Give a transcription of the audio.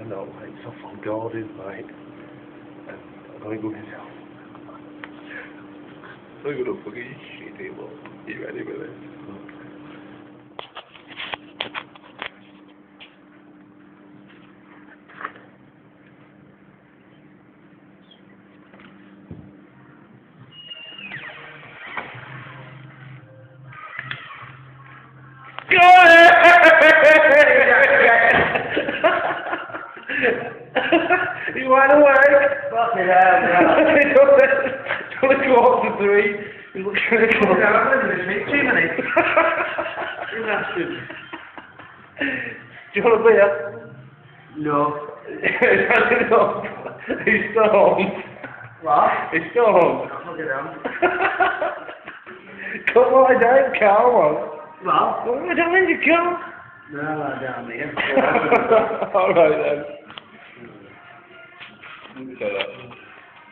know, mate. It's off on Gordon, mate. And I'm going to go myself. I'm going to fucking shit him up. You ready with this? He went away. Fucking hell, man. Till the quarter to 3. He looks really close. I'm going to make 2 minutes. You bastard. Do you want a beer? No. He's stoned. What? He's stoned. Fucking hell. Come lie down, Carl. What? Lie down in your car. No, lie down here. Alright then. Say that.